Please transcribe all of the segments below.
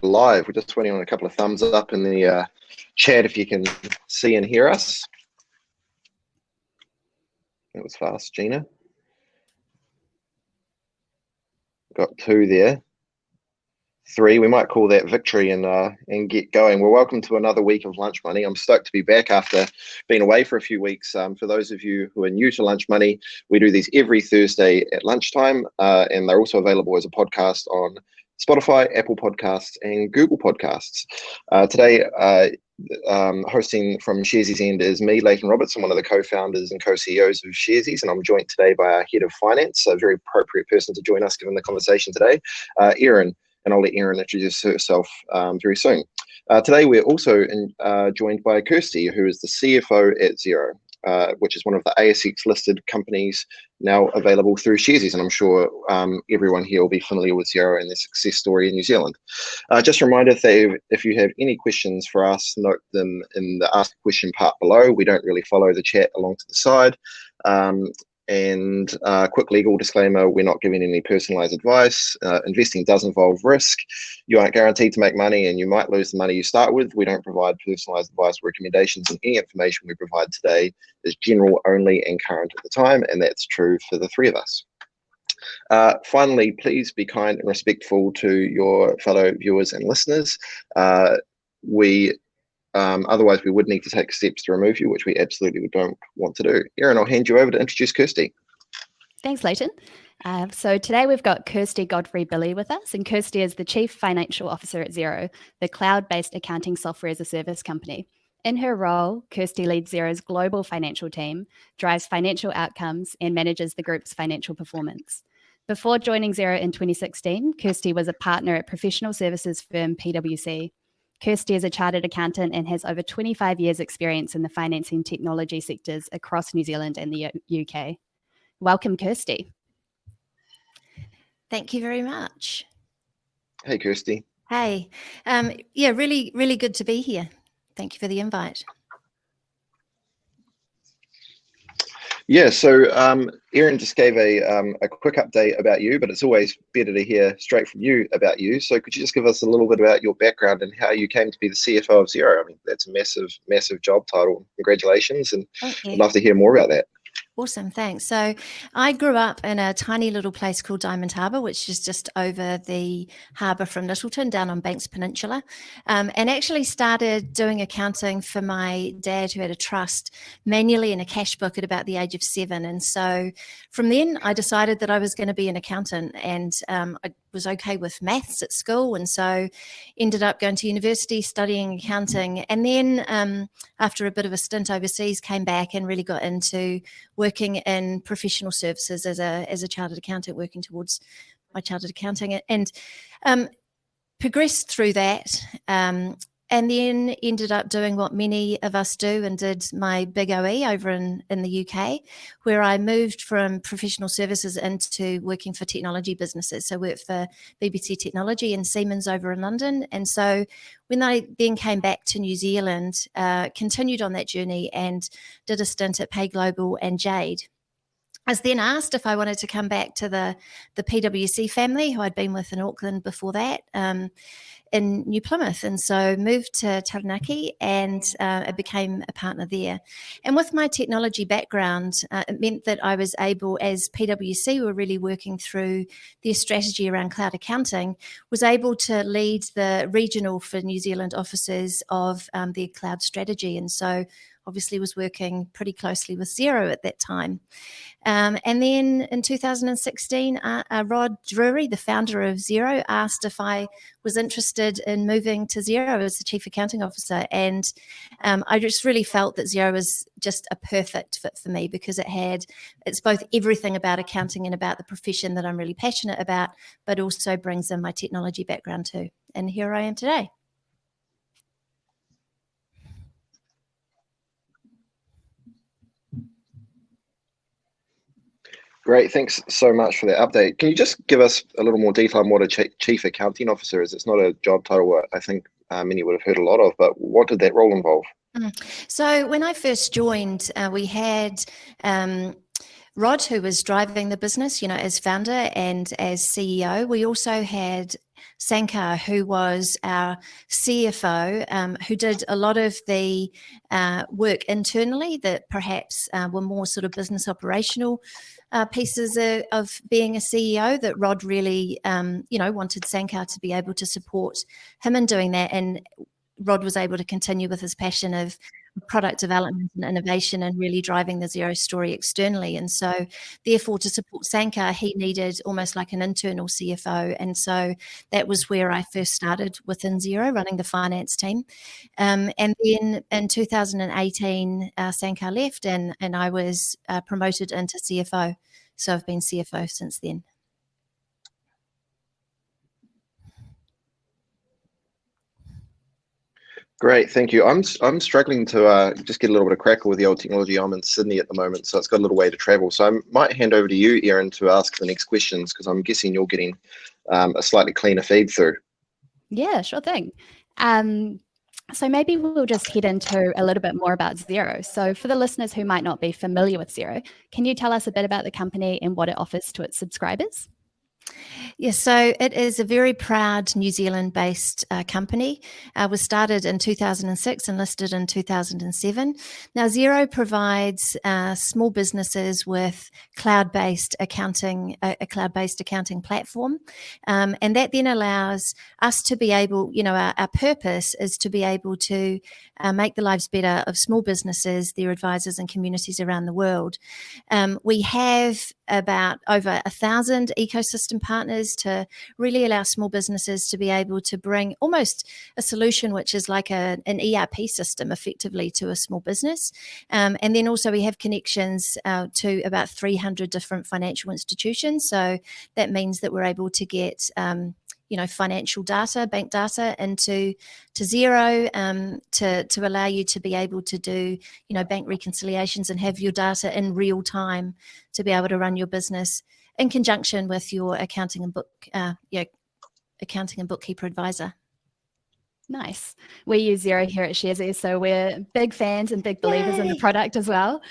live. We're just waiting on a couple of thumbs up in the chat if you can see and hear us. That was fast, Gina. Got 2 there. 3. We might call that victory and get going. Well, welcome to another week of Lunch Money. I'm stoked to be back after being away for a few weeks. For those of you who are new to Lunch Money, we do these every Thursday at lunchtime, and they're also available as a podcast on Spotify, Apple Podcasts, and Google Podcasts. Today, hosting from Sharesies end is me, Leighton Robertson, one of the co-founders and co-CEOs of Sharesies, and I'm joined today by our head of finance, a very appropriate person to join us given the conversation today, Erin. And I'll let Erin introduce herself very soon. Today, we're also joined by Kirsty, who is the CFO at Xero, which is one of the ASX-listed companies now available through Sharesies. And I'm sure everyone here will be familiar with Xero and their success story in New Zealand. Just a reminder that if you have any questions for us, note them in the Ask a Question part below. We don't really follow the chat along to the side. And quick legal disclaimer, we're not giving any personalized advice. Investing does involve risk. You aren't guaranteed to make money and you might lose the money you start with. We don't provide personalized advice or recommendations, and any information we provide today is general only and current at the time, and that's true for the 3 of us. Finally, please be kind and respectful to your fellow viewers and listeners. Otherwise, we would need to take steps to remove you, which we absolutely don't want to do. Erin, I'll hand you over to introduce Kirsty. Thanks, Leighton. So today we've got Kirsty Godfrey-Billy with us, and Kirsty is the Chief Financial Officer at Xero, the cloud-based accounting software as a service company. In her role, Kirsty leads Xero's global financial team, drives financial outcomes, and manages the group's financial performance. Before joining Xero in 2016, Kirsty was a partner at professional services firm PwC. Kirsty is a chartered accountant and has over 25 years' experience in the finance and technology sectors across New Zealand and the UK. Welcome, Kirsty. Thank you very much. Hey, Kirsty. Hey. Yeah, really, really good to be here. Thank you for the invite. Yeah, so Erin just gave a quick update about you, but it's always better to hear straight from you about you. So could you just give us a little bit about your background and how you came to be the CFO of Xero? I mean, that's a massive, massive job title. Congratulations, and I'd love to hear more about that. Awesome, thanks. So I grew up in a tiny little place called Diamond Harbour, which is just over the harbour from Littleton down on Banks Peninsula, and actually started doing accounting for my dad, who had a trust, manually in a cash book at about the age of 7. And so from then I decided that I was going to be an accountant, and I was okay with maths at school, and so ended up going to university studying accounting, and then after a bit of a stint overseas, came back and really got into working in professional services as a chartered accountant, working towards my chartered accounting, and progressed through that, and then ended up doing what many of us do, and did my big OE over in the UK, where I moved from professional services into working for technology businesses. So I worked for BBC Technology and Siemens over in London. And so when I then came back to New Zealand, continued on that journey and did a stint at Pay Global and Jade. I was then asked if I wanted to come back to the PwC family, who I'd been with in Auckland before that, in New Plymouth, and so moved to Taranaki, and I became a partner there. And with my technology background, it meant that I was able, as PwC were really working through their strategy around cloud accounting, was able to lead the regional for New Zealand offices of their cloud strategy, and so obviously was working pretty closely with Xero at that time. And then in 2016, Rod Drury, the founder of Xero, asked if I was interested in moving to Xero as the Chief Accounting Officer. And I just really felt that Xero was just a perfect fit for me, because it's both everything about accounting and about the profession that I'm really passionate about, but also brings in my technology background too. And here I am today. Great, thanks so much for that update. Can you just give us a little more detail on what a Chief Accounting Officer is? It's not a job title I think many would have heard a lot of, but what did that role involve? So when I first joined, we had Rod, who was driving the business, as founder and as CEO. We also had Sankar, who was our CFO, who did a lot of the work internally that perhaps were more sort of business operational pieces of being a CEO, that Rod really, wanted Sankar to be able to support him in doing that. And Rod was able to continue with his passion of product development and innovation and really driving the Xero story externally. And so therefore, to support Sankar, he needed almost like an internal CFO. And so that was where I first started within Xero, running the finance team. And then in 2018, Sankar left and I was promoted into CFO. So I've been CFO since then. Great, thank you. I'm struggling to just get a little bit of crackle with the old technology. I'm in Sydney at the moment, so it's got a little way to travel. So I might hand over to you, Erin, to ask the next questions, because I'm guessing you're getting a slightly cleaner feed through. Yeah, sure thing. So maybe we'll just head into a little bit more about Xero. So for the listeners who might not be familiar with Xero, can you tell us a bit about the company and what it offers to its subscribers? Yes, so it is a very proud New Zealand-based company. Was started in 2006 and listed in 2007. Now, Xero provides small businesses with cloud-based accounting, a cloud-based accounting platform, and that then allows us to be able, our purpose is to be able to make the lives better of small businesses, their advisors, and communities around the world. We have about over 1,000 ecosystem partners to really allow small businesses to be able to bring almost a solution which is like an ERP system effectively to a small business. And then also we have connections to about 300 different financial institutions. So that means that we're able to get financial data, bank data into Xero to allow you to be able to do, bank reconciliations and have your data in real time to be able to run your business in conjunction with your accounting and bookkeeper advisor. Nice. We use Xero here at Sharesies, so we're big fans and big believers in the product as well.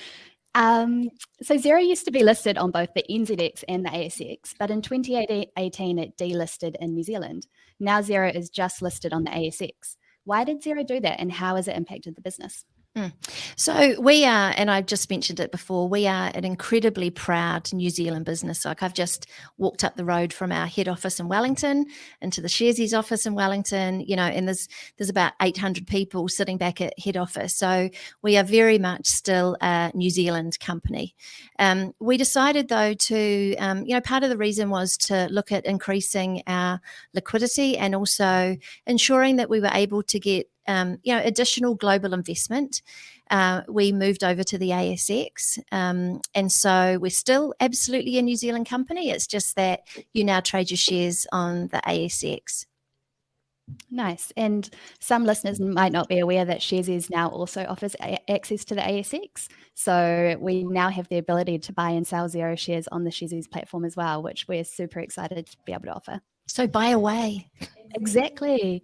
So Xero used to be listed on both the NZX and the ASX, but in 2018 it delisted in New Zealand. Now Xero is just listed on the ASX. Why did Xero do that, and how has it impacted the business? So we are, and I just mentioned it before, we are an incredibly proud New Zealand business. Like I've just walked up the road from our head office in Wellington into the Sharesies office in Wellington, and there's about 800 people sitting back at head office. So we are very much still a New Zealand company. We decided though to, part of the reason was to look at increasing our liquidity and also ensuring that we were able to get additional global investment. We moved over to the ASX. And so we're still absolutely a New Zealand company. It's just that you now trade your shares on the ASX. Nice. And some listeners might not be aware that Sharesies now also offers access to the ASX. So we now have the ability to buy and sell Xero shares on the Sharesies platform as well, which we're super excited to be able to offer. So buy away. Exactly.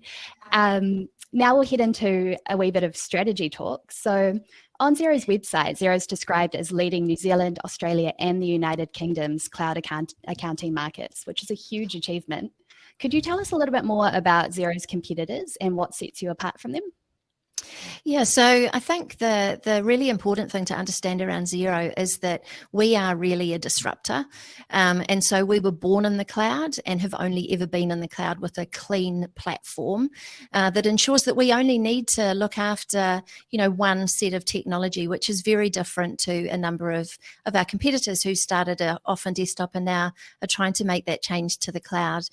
Now we'll head into a wee bit of strategy talk. So on Xero's website, Xero is described as leading New Zealand, Australia, and the United Kingdom's cloud accounting markets, which is a huge achievement. Could you tell us a little bit more about Xero's competitors and what sets you apart from them? Yeah, so I think the really important thing to understand around Xero is that we are really a disruptor. And so we were born in the cloud and have only ever been in the cloud with a clean platform that ensures that we only need to look after, one set of technology, which is very different to a number of our competitors who started off on desktop and now are trying to make that change to the cloud.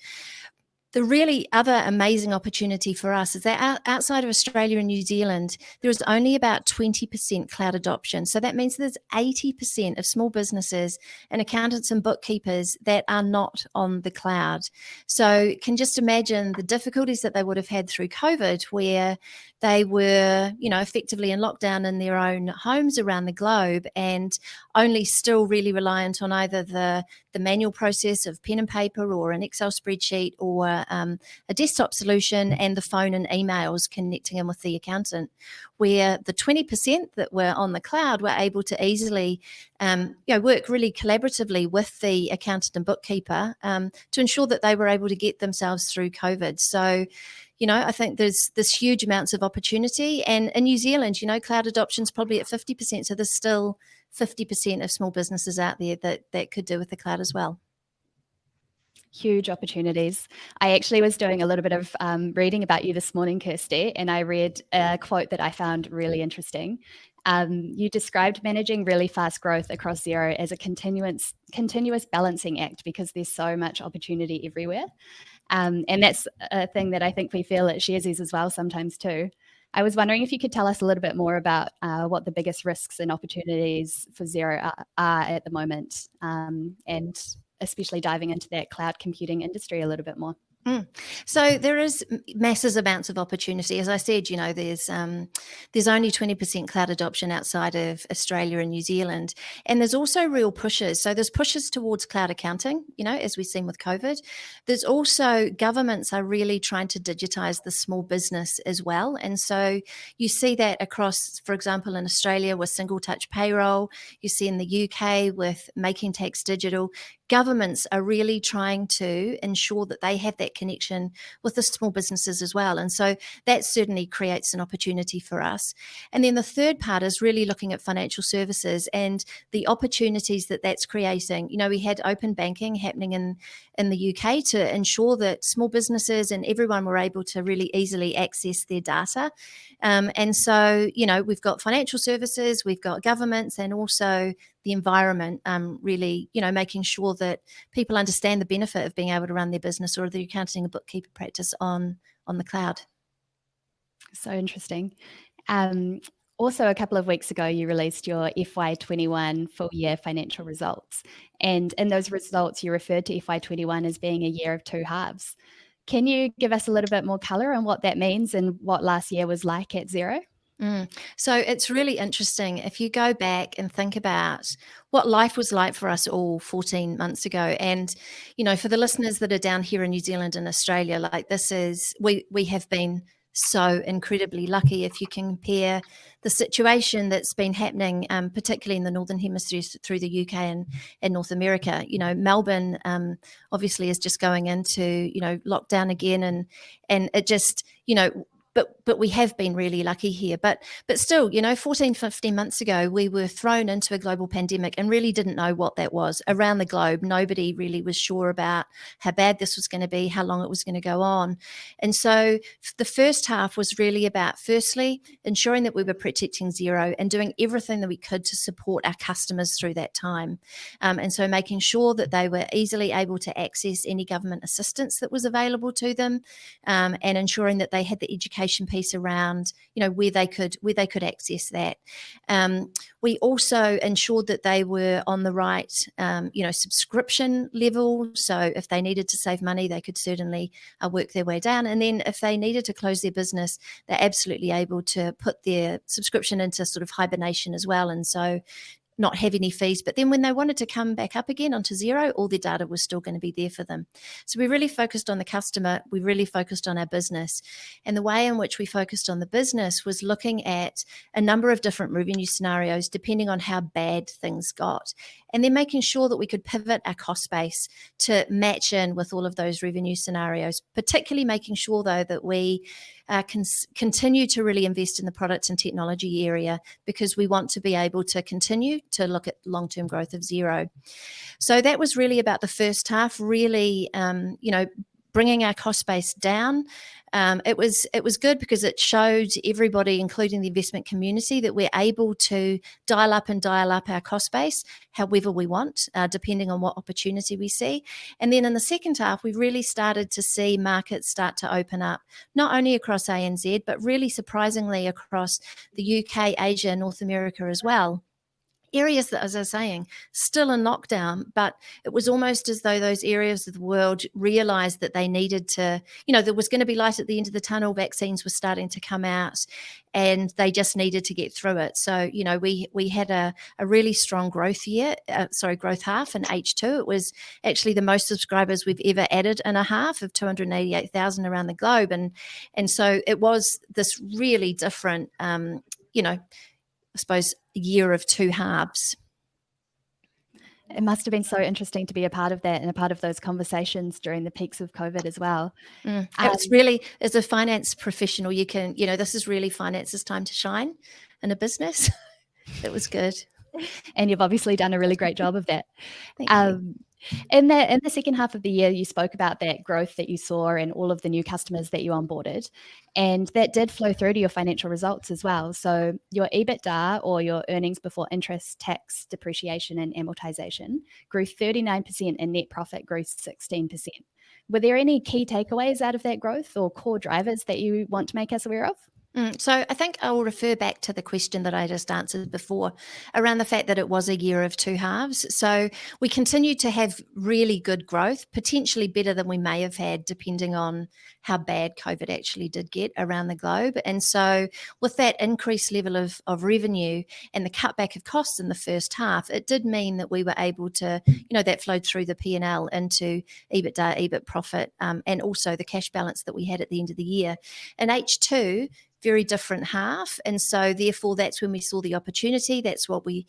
The really other amazing opportunity for us is that outside of Australia and New Zealand, there is only about 20% cloud adoption. So that means there's 80% of small businesses and accountants and bookkeepers that are not on the cloud. So can just imagine the difficulties that they would have had through COVID, where they were, effectively in lockdown in their own homes around the globe and only still really reliant on either the manual process of pen and paper or an Excel spreadsheet or a desktop solution and the phone and emails connecting in with the accountant, where the 20% that were on the cloud were able to easily work really collaboratively with the accountant and bookkeeper to ensure that they were able to get themselves through COVID. So, I think there's huge amounts of opportunity. And in New Zealand, cloud adoption is probably at 50%. So there's still 50% of small businesses out there that could do with the cloud as well. Huge opportunities. I actually was doing a little bit of reading about you this morning, Kirsty, and I read a quote that I found really interesting. You described managing really fast growth across Xero as a continuous balancing act because there's so much opportunity everywhere. And that's a thing that I think we feel at Sharesies as well sometimes too. I was wondering if you could tell us a little bit more about what the biggest risks and opportunities for Xero are at the moment, and especially diving into that cloud computing industry a little bit more. So there is massive amounts of opportunity. As I said, there's only 20% cloud adoption outside of Australia and New Zealand. And there's also real pushes. So there's pushes towards cloud accounting, as we've seen with COVID. There's also governments are really trying to digitize the small business as well. And so you see that across, for example, in Australia with single touch payroll, you see in the UK with making tax digital. Governments are really trying to ensure that they have that connection with the small businesses as well. And so that certainly creates an opportunity for us. And then the third part is really looking at financial services and the opportunities that that's creating. We had open banking happening in the UK to ensure that small businesses and everyone were able to really easily access their data. And so, we've got financial services, we've got governments, and also the environment, really, making sure that people understand the benefit of being able to run their business or their accounting and bookkeeper practice on the cloud. So interesting. Also, a couple of weeks ago, you released your FY21 full year financial results. And in those results, you referred to FY21 as being a year of two halves. Can you give us a little bit more colour on what that means and what last year was like at Xero? So it's really interesting. If you go back and think about what life was like for us all 14 months ago, and, for the listeners that are down here in New Zealand and Australia, like we have been so incredibly lucky if you compare the situation that's been happening, particularly in the Northern Hemisphere through the UK and North America. Melbourne obviously is just going into, lockdown again, and it just, But we have been really lucky here. But still, 14, 15 months ago, we were thrown into a global pandemic and really didn't know what that was. Around the globe, nobody really was sure about how bad this was going to be, how long it was going to go on. And so the first half was really about, firstly, ensuring that we were protecting Xero and doing everything that we could to support our customers through that time. And so making sure that they were easily able to access any government assistance that was available to them, and ensuring that they had the education piece around, where they could access that. We also ensured that they were on the right, subscription level. So if they needed to save money, they could certainly work their way down. And then if they needed to close their business, they're absolutely able to put their subscription into sort of hibernation as well. And so not have any fees. But then when they wanted to come back up again onto Xero, all their data was still going to be there for them. So we really focused on the customer. We really focused on our business. And the way in which we focused on the business was looking at a number of different revenue scenarios, depending on how bad things got. And then making sure that we could pivot our cost base to match in with all of those revenue scenarios, particularly making sure, though, that we continue to really invest in the product and technology area, because we want to be able to continue to look at long-term growth of Xero. So that was really about the first half, really, bringing our cost base down. It was good because it showed everybody, including the investment community, that we're able to dial up our cost base however we want, depending on what opportunity we see. And then in the second half, we really started to see markets start to open up, not only across ANZ, but really surprisingly across the UK, Asia, North America as well. areas that, as I was saying, still in lockdown, but it was almost as though those areas of the world realized that they needed to, there was going to be light at the end of the tunnel. Vaccines were starting to come out and they just needed to get through it. So, we had a really strong growth half in H2. It was actually the most subscribers we've ever added in a half, of 288,000 around the globe. And so it was this really different, I suppose, year of two halves. It must have been so interesting to be a part of that and a part of those conversations during the peaks of COVID as well. It's really, as a finance professional, you can, this is really finance's time to shine in a business. It was good. And you've obviously done a really great job of that. Thank you. In the second half of the year, you spoke about that growth that you saw and all of the new customers that you onboarded, and that did flow through to your financial results as well. So your EBITDA, or your earnings before interest, tax, depreciation and amortization, grew 39% and net profit grew 16%. Were there any key takeaways out of that growth or core drivers that you want to make us aware of? So I think I will refer back to the question that I just answered before around the fact that it was a year of two halves. So we continued to have really good growth, potentially better than we may have had, depending on how bad COVID actually did get around the globe. And so with that increased level of revenue and the cutback of costs in the first half, it did mean that we were able to, that flowed through the P&L into EBITDA, EBIT profit, and also the cash balance that we had at the end of the year. In H2, very different half. And so therefore that's when we saw the opportunity. That's what we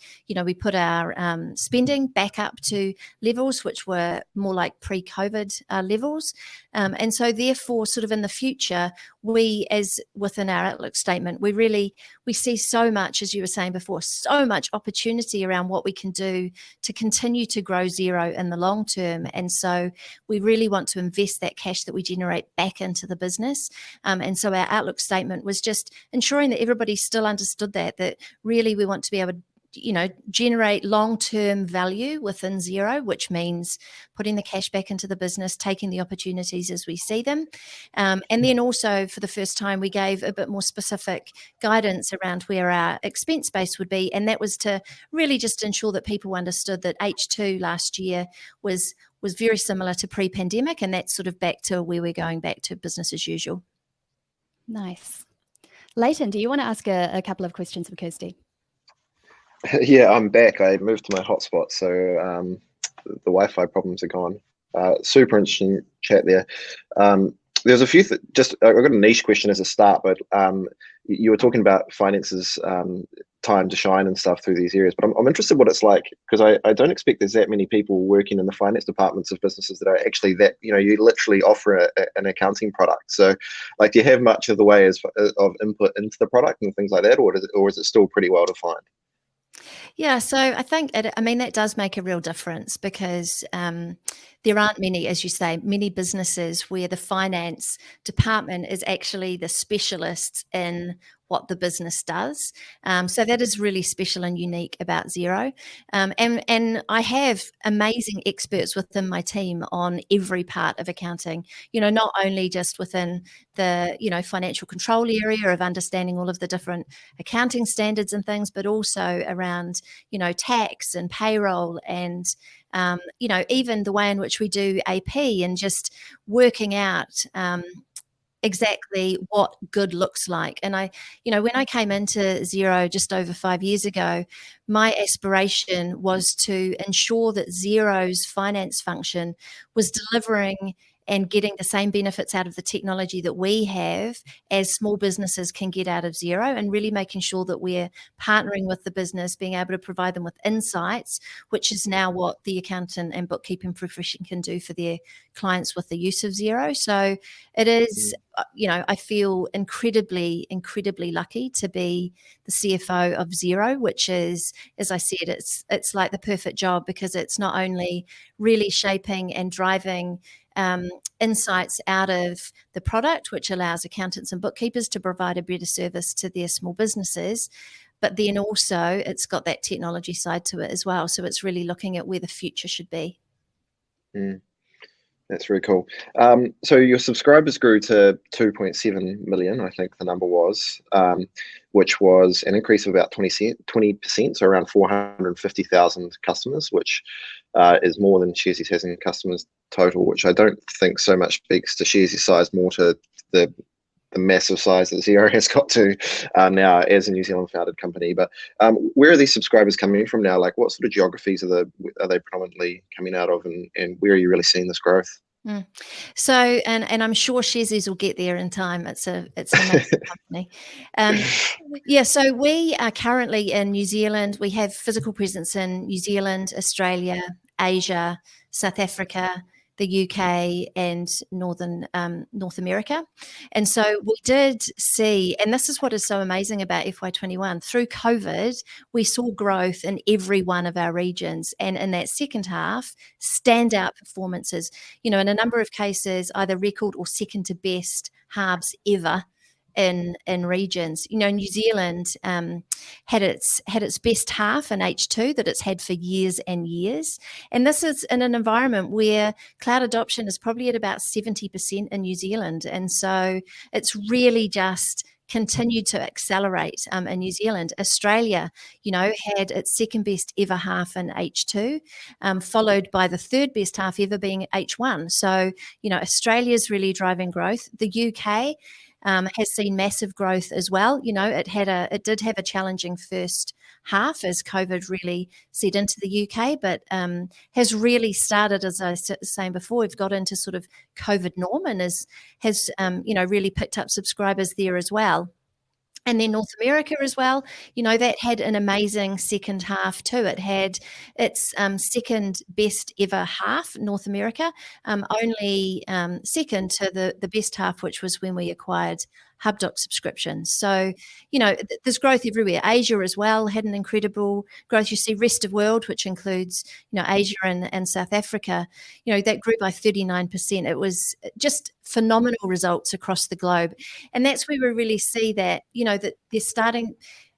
put our spending back up to levels which were more like pre-COVID levels. And so therefore sort of in the future, we, as within our outlook statement, we see so much, as you were saying before, so much opportunity around what we can do to continue to grow Xero in the long term. And so we really want to invest that cash that we generate back into the business. And so our outlook statement was just ensuring that everybody still understood that really we want to be able to generate long-term value within Xero, which means putting the cash back into the business, taking the opportunities as we see them. And then also for the first time, we gave a bit more specific guidance around where our expense base would be. And that was to really just ensure that people understood that H2 last year was very similar to pre-pandemic. And that's sort of back to where we're going back to business as usual. Nice. Leighton, do you want to ask a couple of questions for Kirsty? Yeah, I'm back. I moved to my hotspot, so the Wi-Fi problems are gone. Super interesting chat there. There's a few, I've got a niche question as a start, but you were talking about finances, time to shine and stuff through these areas, but I'm interested what it's like, because I don't expect there's that many people working in the finance departments of businesses that are actually that, you literally offer an accounting product. So like, do you have much of the way of input into the product and things like that, or is it still pretty well defined? Yeah, so I think, that does make a real difference, because there aren't many, as you say, many businesses where the finance department is actually the specialist in what the business does. So that is really special and unique about Xero. And I have amazing experts within my team on every part of accounting, not only just within the, financial control area of understanding all of the different accounting standards and things, but also around, tax and payroll and, even the way in which we do AP and just working out exactly what good looks like. And when I came into Xero just over 5 years ago, my aspiration was to ensure that Xero's finance function was delivering and getting the same benefits out of the technology that we have as small businesses can get out of Xero, and really making sure that we're partnering with the business, being able to provide them with insights, which is now what the accountant and bookkeeping profession can do for their clients with the use of Xero. So it is, I feel incredibly, incredibly lucky to be the CFO of Xero, which is, as I said, it's like the perfect job, because it's not only really shaping and driving insights out of the product, which allows accountants and bookkeepers to provide a better service to their small businesses, but then also it's got that technology side to it as well. So it's really looking at where the future should be. And That's very cool. So your subscribers grew to 2.7 million, I think the number was, which was an increase of about 20%, so around 450,000 customers, which is more than Sharesies has in customers total, which I don't think so much speaks to Sharesies' size, more to the massive size that Xero has got to now as a New Zealand founded company. But where are these subscribers coming from now? Like, what sort of geographies are they predominantly coming out of, and where are you really seeing this growth? So, and I'm sure Sharesies will get there in time. It's an amazing company. Yeah, so we are currently in New Zealand. We have physical presence in New Zealand, Australia, Asia, South Africa, the UK, and North America. And so we did see, and this is what is so amazing about FY21, through COVID, we saw growth in every one of our regions. And in that second half, standout performances, in a number of cases, either record or second to best halves ever in regions. New Zealand had its best half in H2 that it's had for years and years. And this is in an environment where cloud adoption is probably at about 70% in New Zealand. And so it's really just continued to accelerate in New Zealand. Australia, had its second best ever half in H2, followed by the third best half ever being H1. So, Australia's really driving growth. The UK has seen massive growth as well. It did have a challenging first half as COVID really set into the UK, but has really started, as I was saying before, we've got into sort of COVID norm and has really picked up subscribers there as well. And then North America as well, that had an amazing second half too. It had its second best ever half, North America, only second to the best half, which was when we acquired HubDoc subscriptions. So, there's growth everywhere. Asia as well had an incredible growth. You see rest of world, which includes, Asia and South Africa, that grew by 39%. It was just phenomenal results across the globe. And that's where we really see that, that they're starting,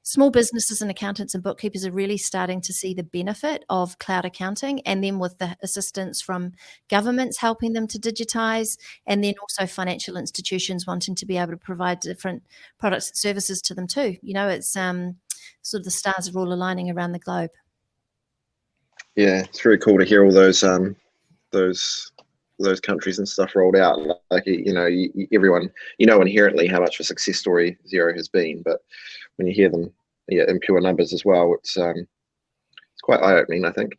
small businesses and accountants and bookkeepers are really starting to see the benefit of cloud accounting, and then with the assistance from governments helping them to digitize, and then also financial institutions wanting to be able to provide different products and services to them too. It's sort of the stars are all aligning around the globe. Yeah, it's very cool to hear all those countries and stuff rolled out. Like, everyone, inherently how much of a success story Xero has been, but when you hear them in pure numbers as well, it's quite eye-opening, I think.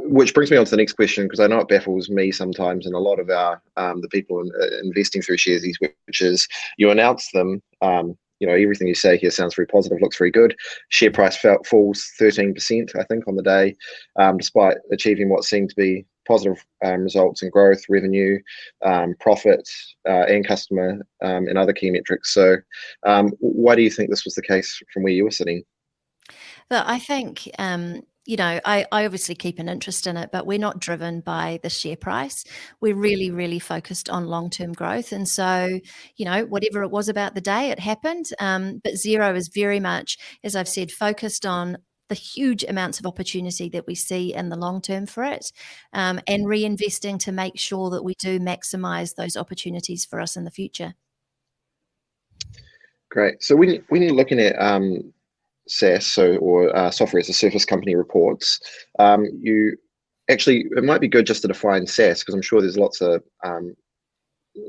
Which brings me on to the next question, because I know it baffles me sometimes and a lot of our the people investing through Sharesies, which is you announce them, everything you say here sounds very positive, looks very good. Share price falls 13%, I think, on the day, despite achieving what seemed to be positive results in growth, revenue, profit, and customer and other key metrics. So why do you think this was the case from where you were sitting? Well, I think, I obviously keep an interest in it, but we're not driven by the share price. We're really, really focused on long-term growth. And so, whatever it was about the day, it happened. But Xero is very much, as I've said, focused on the huge amounts of opportunity that we see in the long term for it, and reinvesting to make sure that we do maximize those opportunities for us in the future. Great. So when you're looking at SaaS, or software as a service company reports, it might be good just to define SaaS, because I'm sure there's lots of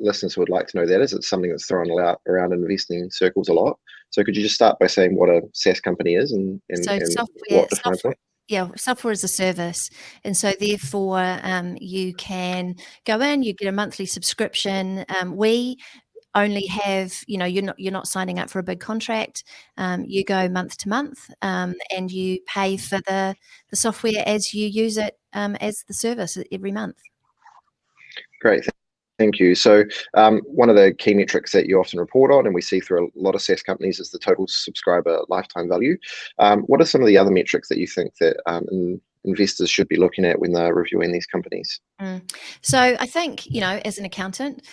listeners who would like to know that. Is it something that's thrown around in investing circles a lot? So could you just start by saying what a SaaS company is and what defines it? Yeah, software as a service. And so therefore you can go in, you get a monthly subscription. We only have, you're not signing up for a big contract. You go month to month, and you pay for the software as you use it, as the service every month. Great. Thank you. So one of the key metrics that you often report on, and we see through a lot of SaaS companies, is the total subscriber lifetime value. What are some of the other metrics that you think that investors should be looking at when they're reviewing these companies? So I think, as an accountant,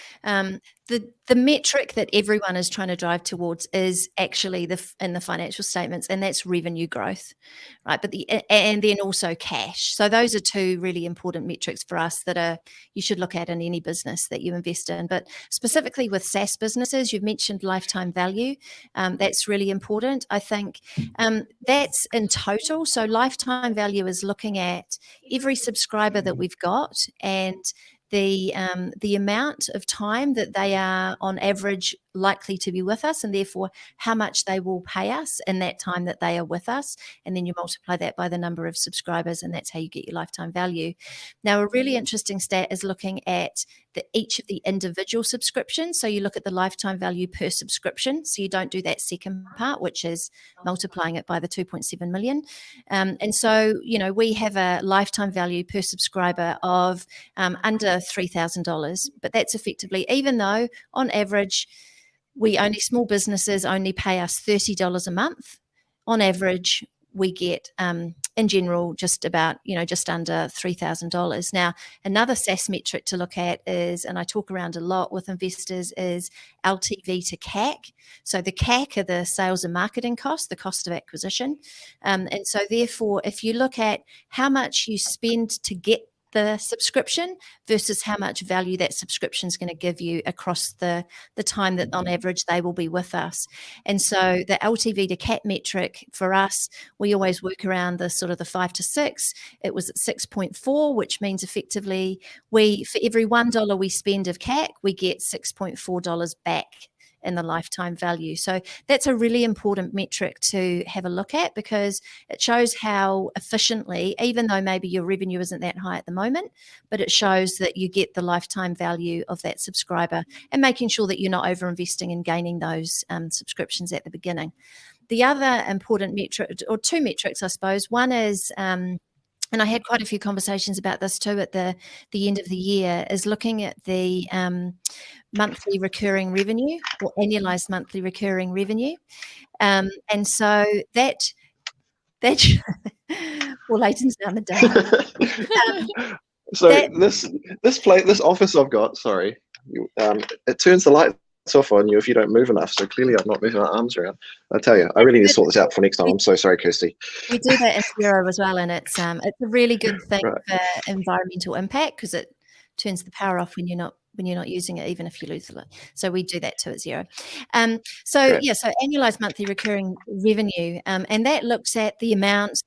the metric that everyone is trying to drive towards is actually in the financial statements, and that's revenue growth, right? But and then also cash. So those are two really important metrics for us that you should look at in any business that you invest in. But specifically with SaaS businesses, you've mentioned lifetime value. That's really important. I think that's in total. So lifetime value is looking at every subscriber that we've got and the amount of time that they are on average likely to be with us, and therefore how much they will pay us in that time that they are with us, and then you multiply that by the number of subscribers, and that's how you get your lifetime value. Now, a really interesting stat is looking at each of the individual subscriptions. So you look at the lifetime value per subscription, so you don't do that second part, which is multiplying it by the 2.7 million. And so, we have a lifetime value per subscriber of under $3,000, but that's effectively, even though on average small businesses only pay us $30 a month, on average we get in general just about just under $3,000. Now, another SaaS metric to look at is, and I talk around a lot with investors, is LTV to CAC. So the CAC are the sales and marketing costs, the cost of acquisition, and so therefore if you look at how much you spend to get the subscription versus how much value that subscription is going to give you across the time that on average they will be with us. And so the LTV to CAC metric for us, we always work around the sort of the 5 to 6. It was at 6.4, which means effectively for every $1 we spend of CAC, we get $6.4 back in the lifetime value. So that's a really important metric to have a look at, because it shows how efficiently, even though maybe your revenue isn't that high at the moment, but it shows that you get the lifetime value of that subscriber, and making sure that you're not over investing in gaining those subscriptions at the beginning. The other important metric, or two metrics, I suppose, one is, and I had quite a few conversations about this too at the end of the year, is looking at the monthly recurring revenue, or annualized monthly recurring revenue. And so that well, Leighton's down the dark. So this office I've got, sorry, it turns the lights off on you if you don't move enough. So clearly I'm not moving my arms around. I tell you, I really need to sort this out for next time. I'm so sorry, Kirsty. We do that in Xero as well, and it's a really good thing for environmental impact, because it turns the power off when you're not using it, even if you lose the light. So we do that too at Xero. So annualized monthly recurring revenue, and that looks at the amount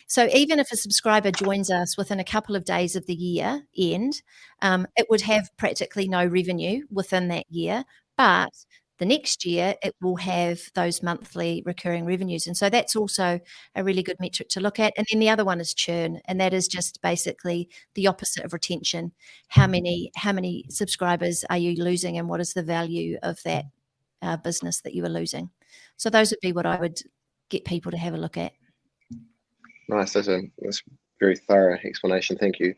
so even if a subscriber joins us within a couple of days of the year end, it would have practically no revenue within that year, but the next year it will have those monthly recurring revenues. And so that's also a really good metric to look at. And then the other one is churn, and that is just basically the opposite of retention. How many subscribers are you losing, and what is the value of that business that you are losing? So those would be what I would get people to have a look at. Nice. That's a very thorough explanation. Thank you.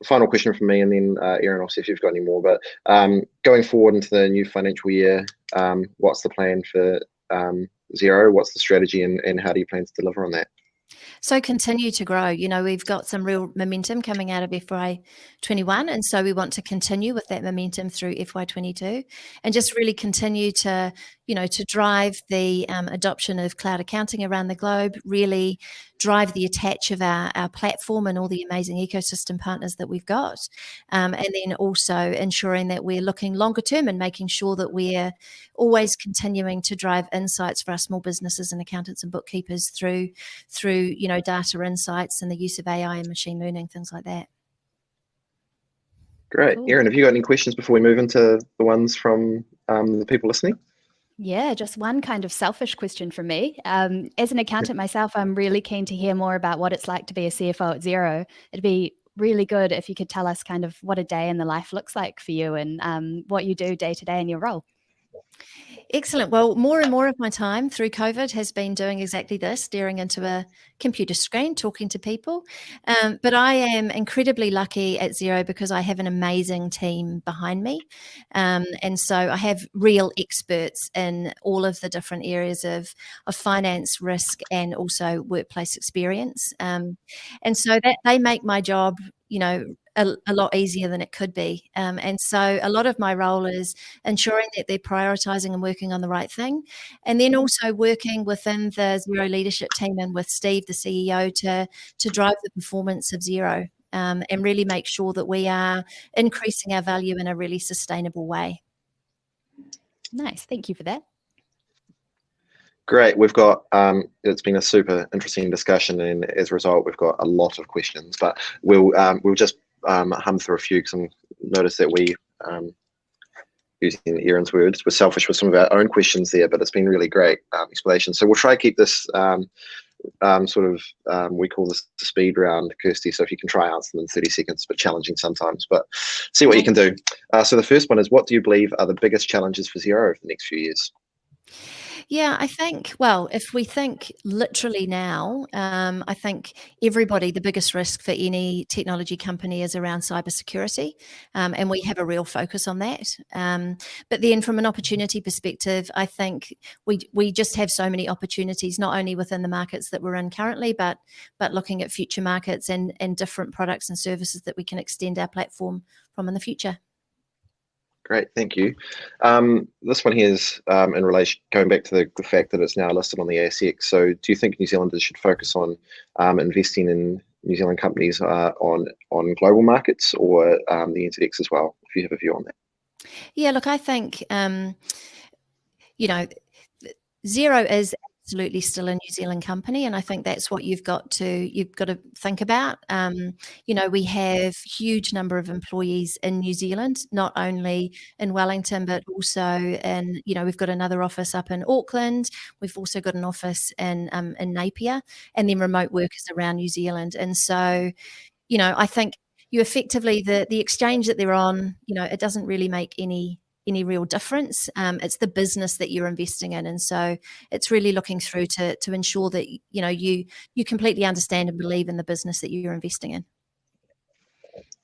Final question from me, and then Erin, I'll see if you've got any more. But going forward into the new financial year, what's the plan for Xero? What's the strategy, and how do you plan to deliver on that? So continue to grow. We've got some real momentum coming out of FY21, and so we want to continue with that momentum through FY22, and just really continue to drive the adoption of cloud accounting around the globe, really drive the attach of our platform and all the amazing ecosystem partners that we've got, and then also ensuring that we're looking longer term and making sure that we're always continuing to drive insights for our small businesses and accountants and bookkeepers through data insights and the use of AI and machine learning, things like that. Great. Cool. Erin, have you got any questions before we move into the ones from the people listening? Yeah, just one kind of selfish question from me. As an accountant myself, I'm really keen to hear more about what it's like to be a CFO at Xero. It'd be really good if you could tell us kind of what a day in the life looks like for you, and what you do day to day in your role. Excellent. Well, more and more of my time through COVID has been doing exactly this, staring into a computer screen, talking to people. But I am incredibly lucky at Xero because I have an amazing team behind me. And so I have real experts in all of the different areas of finance, risk, and also workplace experience. And so that they make my job a lot easier than it could be. And so a lot of my role is ensuring that they're prioritizing and working on the right thing. And then also working within the Xero leadership team and with Steve, the CEO, to drive the performance of Xero, and really make sure that we are increasing our value in a really sustainable way. Nice. Thank you for that. Great. We've got, it's been a super interesting discussion, and as a result, we've got a lot of questions, but we'll just hum through a few, because I noticed that we, using Erin's words, we're selfish with some of our own questions there, but it's been really great explanation. So we'll try to keep this we call this the speed round, Kirsty, so if you can try answer them in 30 seconds, but challenging sometimes, but see what you can do. So the first one is, what do you believe are the biggest challenges for Xero over the next few years? Yeah, I think, well, if we think literally now, I think everybody, the biggest risk for any technology company is around cybersecurity, and we have a real focus on that. But then from an opportunity perspective, I think we just have so many opportunities, not only within the markets that we're in currently, but looking at future markets and different products and services that we can extend our platform from in the future. Great, thank you. This one here is in relation, going back to the fact that it's now listed on the ASX. So do you think New Zealanders should focus on investing in New Zealand companies on global markets, or the NZX as well, if you have a view on that? Yeah, look, I think, Xero is absolutely still a New Zealand company, and I think that's what you've got to think about. We have huge number of employees in New Zealand, not only in Wellington, but also we've got another office up in Auckland. We've also got an office in Napier, and then remote workers around New Zealand. And so, I think you effectively, the exchange that they're on, it doesn't really make any real difference. It's the business that you're investing in, and so it's really looking through to ensure that you completely understand and believe in the business that you're investing in.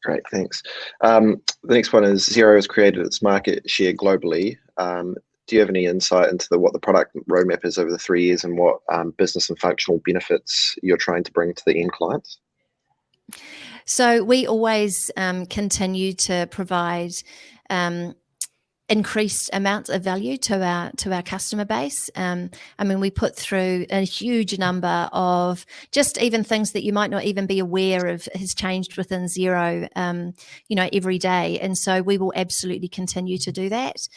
Great, thanks. The next one is, Xero has created its market share globally. Do you have any insight into what the product roadmap is over the 3 years, and what business and functional benefits you're trying to bring to the end clients? So we always continue to provide increased amounts of value to our customer base. We put through a huge number of just even things that you might not even be aware of has changed within Xero, every day. And so we will absolutely continue to do that.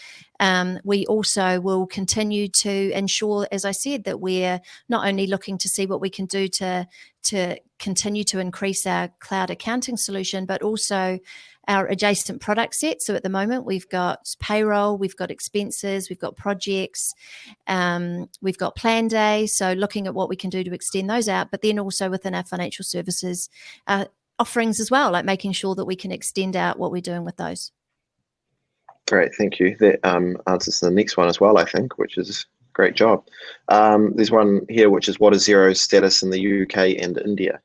We also will continue to ensure, as I said, that we're not only looking to see what we can do to continue to increase our cloud accounting solution, but also our adjacent product set. So at the moment, we've got payroll, we've got expenses, we've got projects, we've got plan day. So looking at what we can do to extend those out, but then also within our financial services offerings as well, like making sure that we can extend out what we're doing with those. Great, thank you. That answers the next one as well, I think, which is great job. There's one here, which is, what is Xero's status in the UK and India?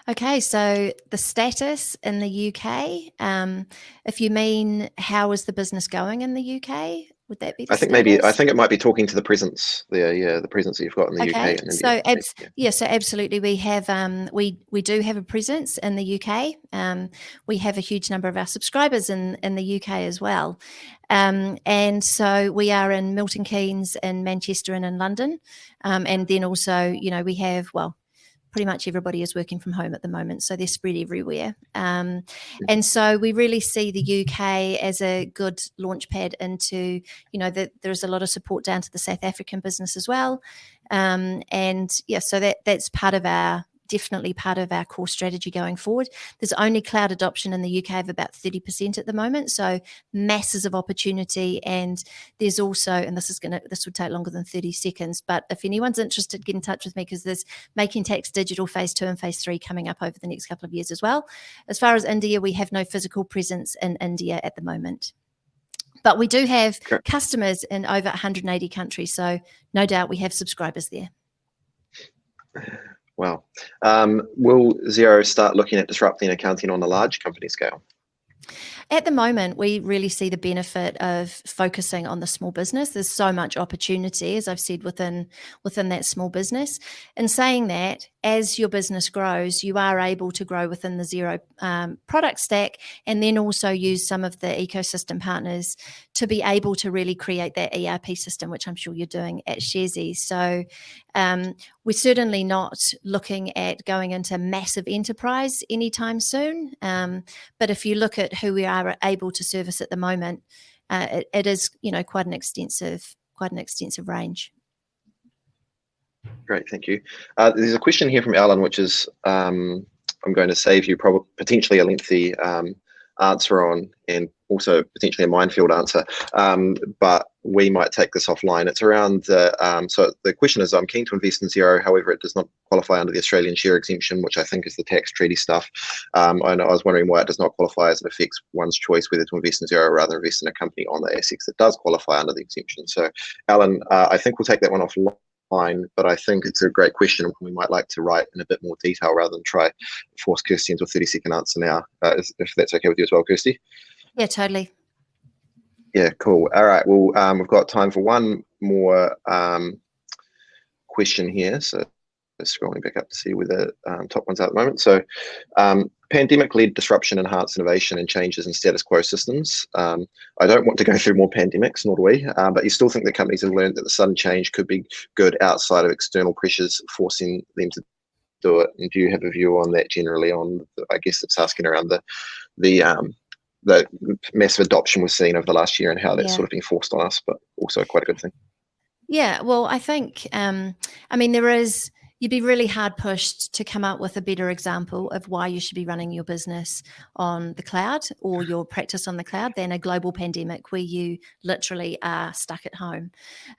Okay, so the status in the UK, if you mean how is the business going in the UK, would that be the status? I think it might be talking to the presence there, yeah, the presence that you've got in the UK and India. So so absolutely, we have we do have a presence in the UK. We have a huge number of our subscribers in the UK as well, and so we are in Milton Keynes, in Manchester, and in London, and then also we have pretty much everybody is working from home at the moment, so they're spread everywhere. And so we really see the UK as a good launchpad into, that there's a lot of support down to the South African business as well. So that's definitely part of our core strategy going forward. There's only cloud adoption in the UK of about 30% at the moment, so masses of opportunity. And there's also, and this would take longer than 30 seconds, but if anyone's interested, get in touch with me, because there's Making Tax Digital Phase 2 and Phase 3 coming up over the next couple of years as well. As far as India, we have no physical presence in India at the moment, but we do have customers in over 180 countries, so no doubt we have subscribers there. Wow. Will Xero start looking at disrupting accounting on a large company scale? At the moment, we really see the benefit of focusing on the small business. There's so much opportunity, as I've said, within that small business. In saying that, as your business grows, you are able to grow within the Xero product stack, and then also use some of the ecosystem partners to be able to really create that ERP system, which I'm sure you're doing at Sharesies. So we're certainly not looking at going into massive enterprise anytime soon. But if you look at who we are able to service at the moment, it is, quite an extensive range. Great, thank you. There's a question here from Alan, which is I'm going to save you potentially a lengthy answer on, and also potentially a minefield answer, but we might take this offline. It's around so the question is, I'm keen to invest in Xero, however it does not qualify under the Australian share exemption, which I think is the tax treaty stuff. I was wondering why it does not qualify, as it affects one's choice whether to invest in Xero rather than invest in a company on the ASX that does qualify under the exemption. So Alan, I think we'll take that one offline, but I think it's a great question. We might like to write in a bit more detail rather than try force Kirsty into a 30-second answer now, if that's okay with you as well, Kirsty. Yeah, totally. Yeah, cool. All right, well, we've got time for one more question here. So scrolling back up to see where the top ones are at the moment. So pandemic-led disruption, enhanced innovation, and changes in status quo systems. I don't want to go through more pandemics, nor do we, but you still think that companies have learned that the sudden change could be good outside of external pressures forcing them to do it? And do you have a view on that generally, on, I guess it's asking around the massive adoption we've seen over the last year and how that's sort of been forced on us, but also quite a good thing. Yeah, well, I think, you'd be really hard pushed to come up with a better example of why you should be running your business on the cloud or your practice on the cloud than a global pandemic where you literally are stuck at home.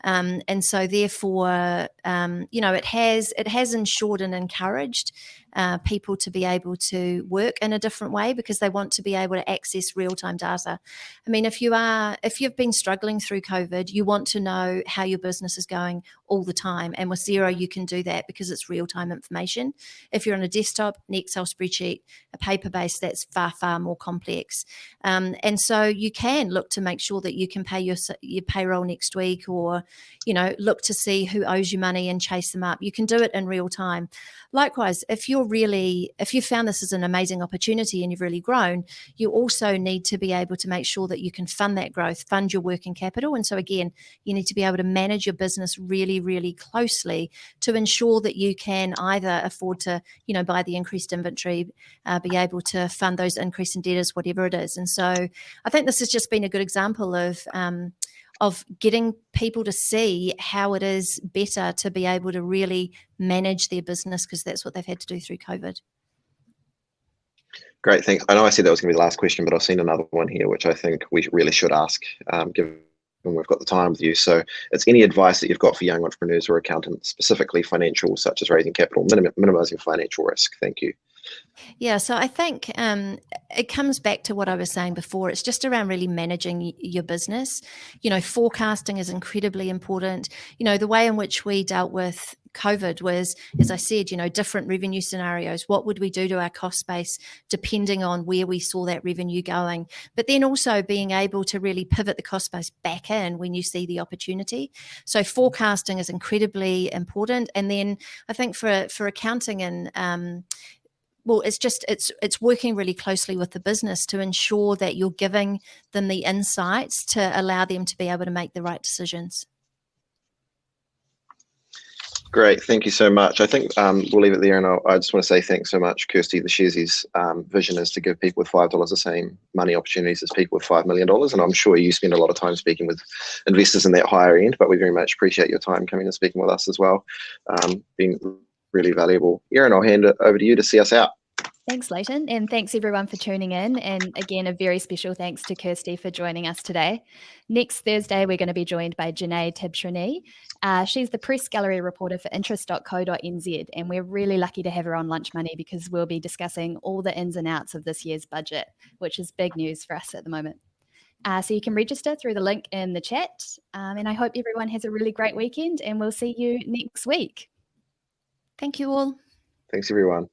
And so therefore, it has ensured and encouraged people to be able to work in a different way because they want to be able to access real-time data. I mean, if you've been struggling through COVID, you want to know how your business is going all the time. And with Xero, you can do that because it's real-time information. If you're on a desktop, an Excel spreadsheet, a paper-based, that's far, far more complex. And so you can look to make sure that you can pay your payroll next week, or, look to see who owes you money and chase them up. You can do it in real time. Likewise, if you found this as an amazing opportunity and you've really grown, you also need to be able to make sure that you can fund that growth, fund your working capital. And so again, you need to be able to manage your business really, really closely to ensure that you can either afford to, buy the increased inventory, be able to fund those increasing debtors, whatever it is. And so I think this has just been a good example of getting people to see how it is better to be able to really manage their business, because that's what they've had to do through COVID. Great, thanks. I know I said that was going to be the last question, but I've seen another one here, which I think we really should ask, given we've got the time with you. So it's any advice that you've got for young entrepreneurs or accountants, specifically financial, such as raising capital, minimizing financial risk. Thank you. Yeah, so I think it comes back to what I was saying before. It's just around really managing your business. Forecasting is incredibly important. The way in which we dealt with COVID was, as I said, different revenue scenarios. What would we do to our cost base depending on where we saw that revenue going? But then also being able to really pivot the cost base back in when you see the opportunity. So forecasting is incredibly important. And then I think for accounting and it's working really closely with the business to ensure that you're giving them the insights to allow them to be able to make the right decisions. Great, thank you so much. I think we'll leave it there, and I just want to say thanks so much, Kirsty. The Sharesies vision is to give people with $5 the same money opportunities as people with $5 million, and I'm sure you spend a lot of time speaking with investors in that higher end, but we very much appreciate your time coming and speaking with us as well. Been really valuable. Erin, I'll hand it over to you to see us out. Thanks, Leighton, and thanks everyone for tuning in. And again, a very special thanks to Kirsty for joining us today. Next Thursday, we're going to be joined by Janae Tibshirani. She's the press gallery reporter for interest.co.nz, and we're really lucky to have her on Lunch Money because we'll be discussing all the ins and outs of this year's budget, which is big news for us at the moment. So you can register through the link in the chat, and I hope everyone has a really great weekend, and we'll see you next week. Thank you all. Thanks, everyone.